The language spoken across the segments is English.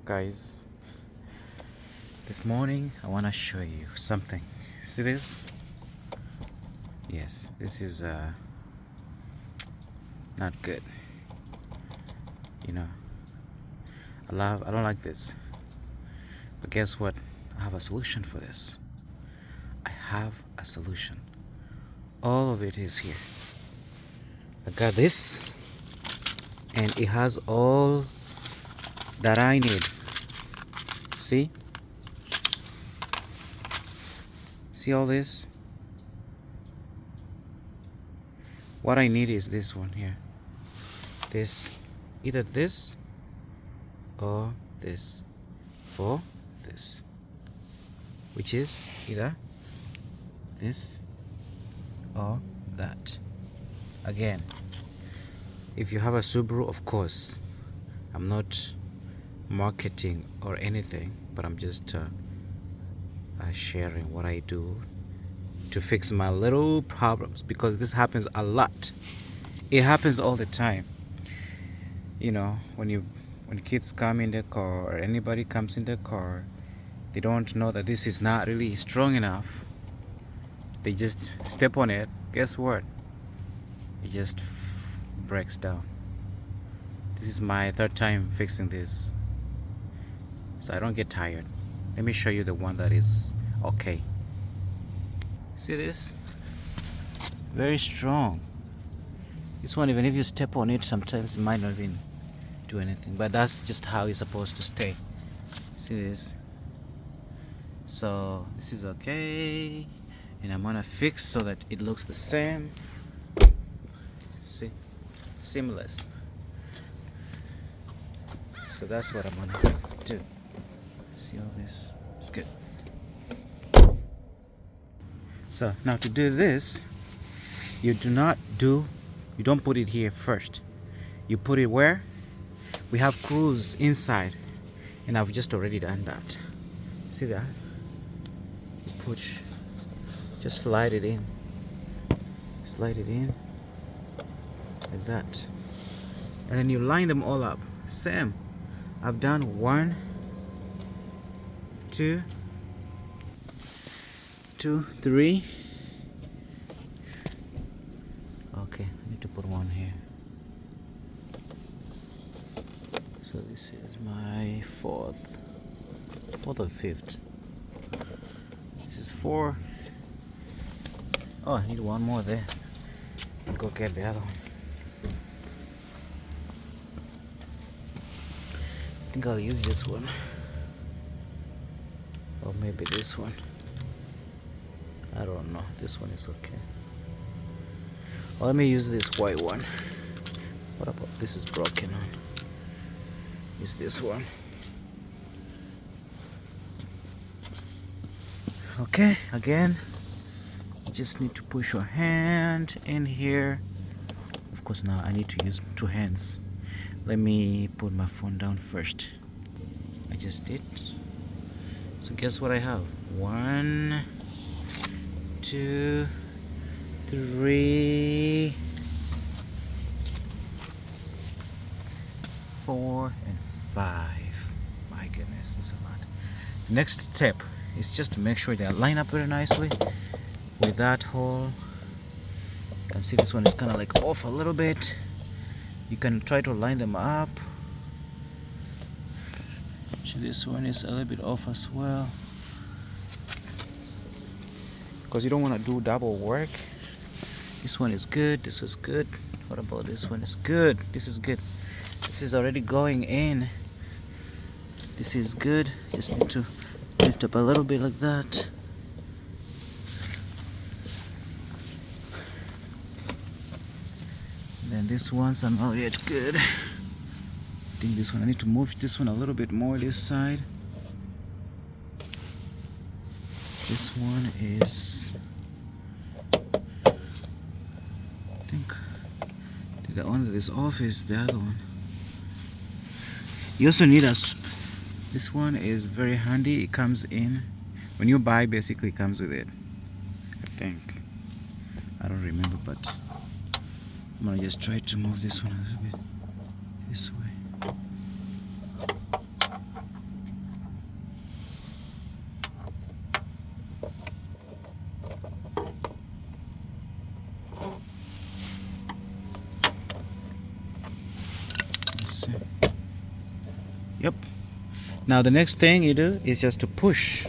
Guys, this morning I want to show you something. See this? Yes, this is not good. You know, I don't like this. But guess what? I have a solution for this. I have a solution. All of it is here. I got this, and it has all that I need. See? See all this? What I need is this one here. This, either this or this, for this, which is either this or that. Again, if you have a Subaru, of course, I'm not marketing or anything, but I'm just sharing what I do to fix my little problems, because this happens a lot. It happens all the time. You know, when kids come in the car or anybody comes in the car, they don't know that this is not really strong enough. They just step on it. Guess what? It just breaks down. This is my third time fixing this, so I don't get tired. Let me show you the one that is okay. See this? Very strong. This one, even if you step on it, sometimes it might not even do anything, but that's just how it's supposed to stay. See this? So this is okay, and I'm gonna fix so that it looks the same. See? Seamless. So that's what I'm gonna do. See all this? It's good. So now to do this, you don't put it here first. You put it where? We have screws inside, and I've just already done that. See that? You push, just slide it in. Slide it in like that. And then you line them all up. Same. I've done 1, 2, 3. Okay, I need to put one here. So this is my fourth or fifth. This is 4. Oh, I need one more there. I'll go get the other one. I think I'll use this one, or maybe this one. I don't know. This one is okay. Or let me use this white one. What about this? Is broken on. Use this one. Okay, again, you just need to push your hand in here. Of course, now I need to use 2 hands. Let me put my phone down first. I just did. So guess what I have? 1, 2, 3, 4, and 5. My goodness, that's a lot. Next step is just to make sure they line up very nicely with that hole. You can see this one is kind of like off a little bit. You can try to line them up. So this one is a little bit off as well, because you don't want to do double work. This one is good. This is good. What about this one? Is good. This is good. This is already going in. This is good. Just need to lift up a little bit like that. Then this one's not yet good. I think this one, I need to move this one a little bit more this side. This one is, I think the one that is off is the other one. You also need this one is very handy. It comes in when you buy, basically it comes with it, I think. I don't remember, but I'm gonna just try to move this one a little bit this way. Yep. Now the next thing you do is just to push,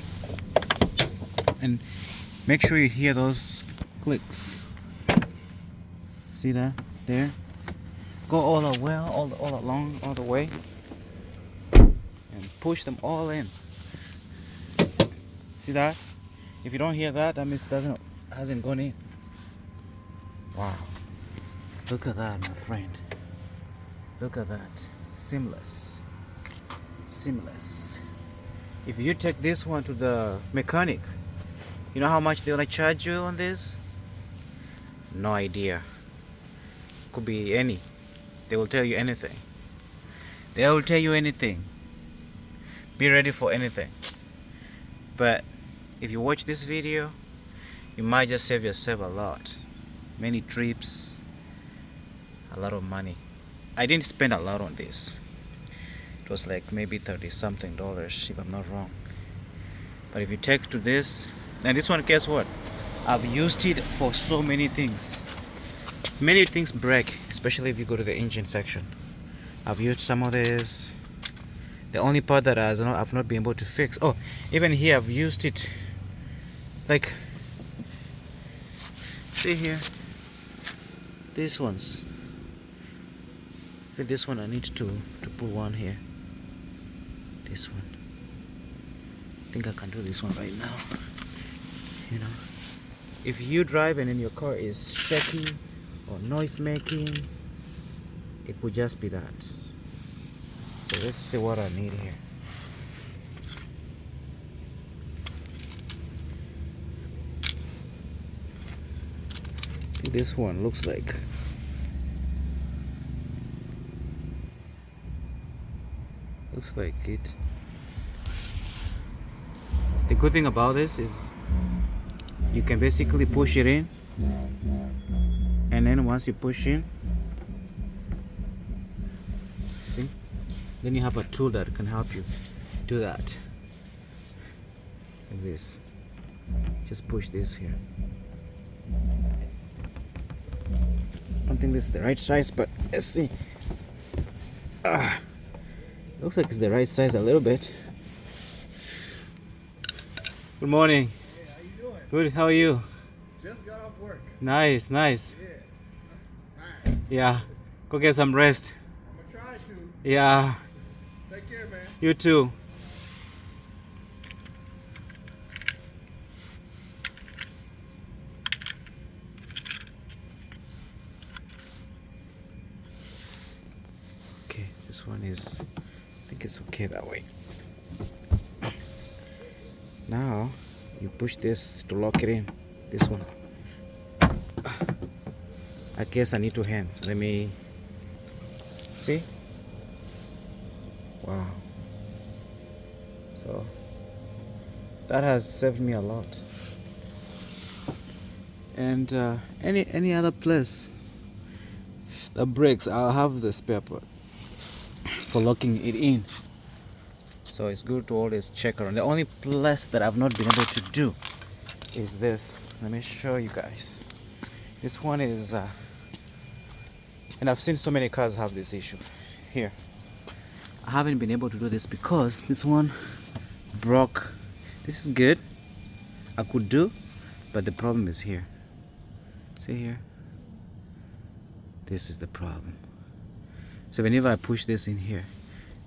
and make sure you hear those clicks. See that there? Go all the way, all along, all the way, and push them all in. See that? If you don't hear that, that means it hasn't gone in. Wow. Look at that, my friend. Look at that. Seamless. Seamless. If you take this one to the mechanic, you know how much they're gonna charge you on this? No idea. Could be any. They will tell you anything. They will tell you anything. Be ready for anything. But if you watch this video, you might just save yourself a lot. Many trips, a lot of money. I didn't spend a lot on this. It was like maybe 30 something dollars if I'm not wrong. But if you take to this, and this one, guess what? I've used it for so many things. Many things break, especially if you go to the engine section. I've used some of this. The only part that I've not been able to fix. Oh, even here I've used it. Like, see here, these ones. This one I need to put one here. This one. I think I can do this one right now. You know, if you drive and then your car is shaky or noise making, it could just be that. So let's see what I need here. I think this one looks like it. The good thing about this is you can basically push it in, and then once you push in, see, then you have a tool that can help you do that. Like this. Just push this here. I don't think this is the right size, but let's see. Looks like it's the right size a little bit. Good morning. Hey, how you doing? Good, how are you? Just got off work. Nice. Yeah. Alright. Yeah, go get some rest. I'm gonna try to. Yeah, Take care, man. you too. Okay, this one is, I think it's okay that way. Now you push this to lock it in. This one. I guess I need two hands. Let me see. Wow. So that has saved me a lot. And any other place that breaks, I'll have the spare part for locking it in. So it's good to always check around. The only place that I've not been able to do is this. Let me show you guys. This one is, and I've seen so many cars have this issue. Here, I haven't been able to do this because this one broke. This is good, I could do, but the problem is here. See here? This is the problem. So whenever I push this in here,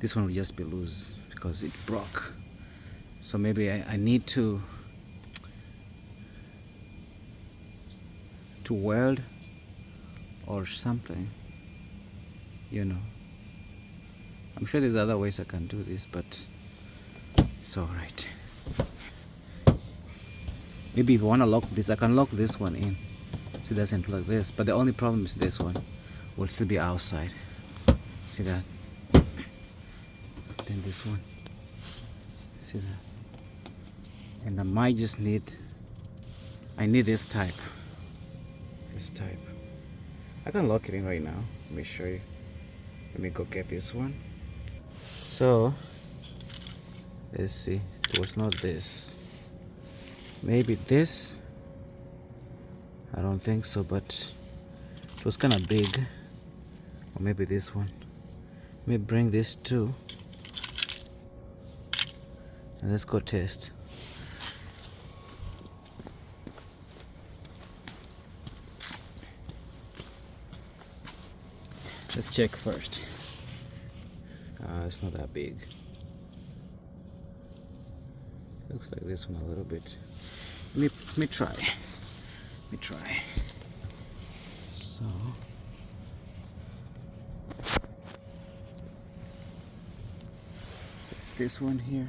this one will just be loose because it broke. So maybe I need to weld or something, you know. I'm sure there's other ways I can do this, but it's alright. Maybe if you want to lock this, I can lock this one in so it doesn't look like this, but the only problem is this one will still be outside. See that? Then this one, see that? And I might just need, I need this type. I can lock it in right now. Let me show you. Let me go get this one. So let's see, it was not this, maybe this, I don't think so, but it was kind of big. Or maybe this one. Let me bring this too. Let's go test. Let's check first. It's not that big. Looks like this one a little bit. Let me try. Let me try. So it's this one here.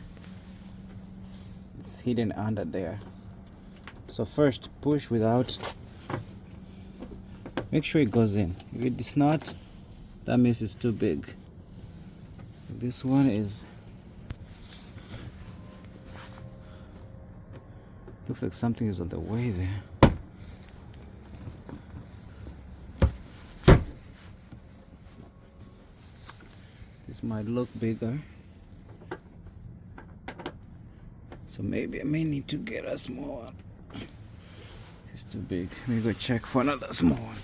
It's hidden under there. So first push without. Make sure it goes in. If it's not, that means it's too big. This one is. Looks like something is on the way there. This might look bigger. So maybe I may need to get a small one. It's too big. Let me go check for another small one.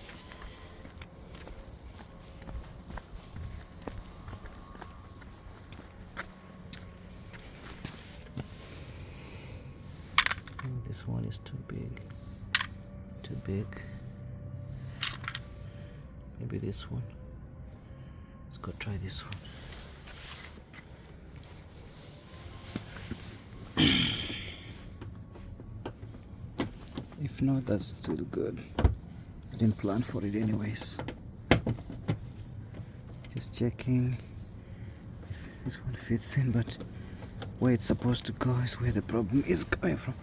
This one is too big. Too big. Maybe this one. Let's go try this one. If not, that's still good. I didn't plan for it anyways. Just checking if this one fits in, but where it's supposed to go is where the problem is coming from.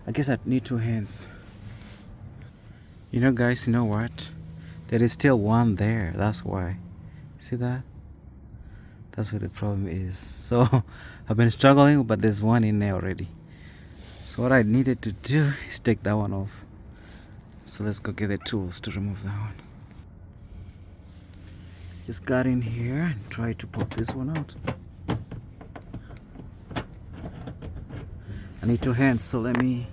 I guess I'd need two hands. You know, guys, you know what? There is still one there. That's why. See that? That's where the problem is. So I've been struggling, but there's one in there already. So what I needed to do is take that one off. So let's go get the tools to remove that one. Just got in here and tried to pop this one out. I need two hands, so let me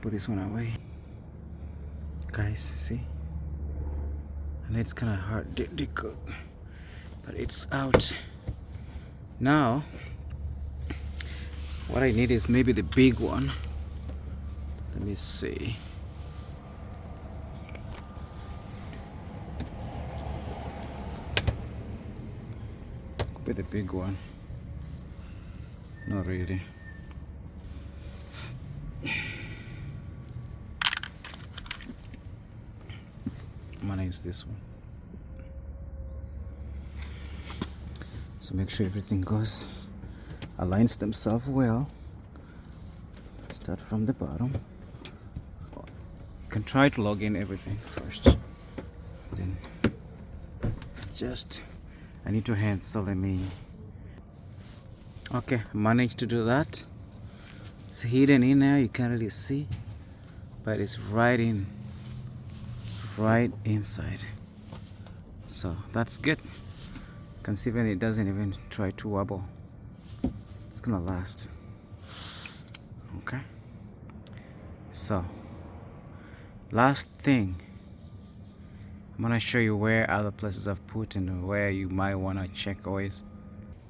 put this one away. Guys, see? And it's kind of hard to cook, but it's out. Now, what I need is maybe the big one. Let me see. Could be the big one. Not really. I'm gonna use this one. So make sure everything aligns themselves well. Start from the bottom. You can try to log in everything first. Then I need two hands, so let me. Okay, I managed to do that. It's hidden in there, you can't really see, but it's right inside. So that's good. You can see when it doesn't even try to wobble. It's gonna last. Okay. So last thing, I'm gonna show you where other places I've put and where you might wanna check always.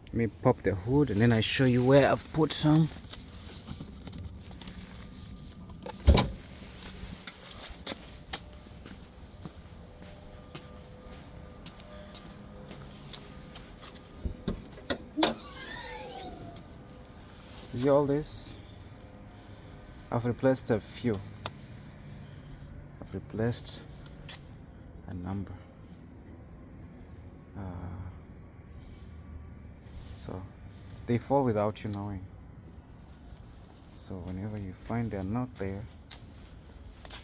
Let me pop the hood and then I show you where I've put some. See all this? I've replaced a few. I've replaced a number. So they fall without you knowing. So whenever you find they're not there,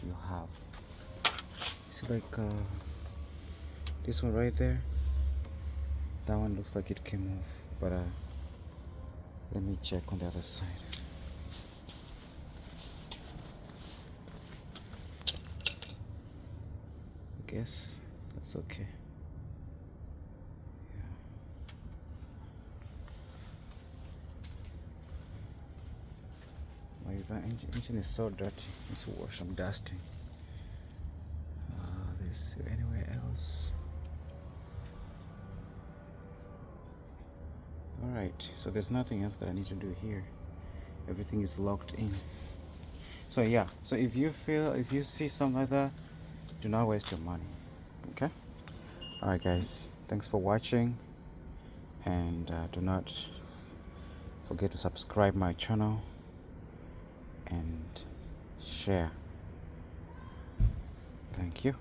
you have. See, like this one right there. That one looks like it came off, but let me check on the other side. I guess that's okay. Yeah. My engine is so dirty. Let's wash some dusting. Let's see anywhere else. Alright, so there's nothing else that I need to do here. everything is locked in. So yeah, so if you see something like that, do not waste your money. Okay. All right, guys, thanks for watching, and do not forget to subscribe my channel and share. Thank you.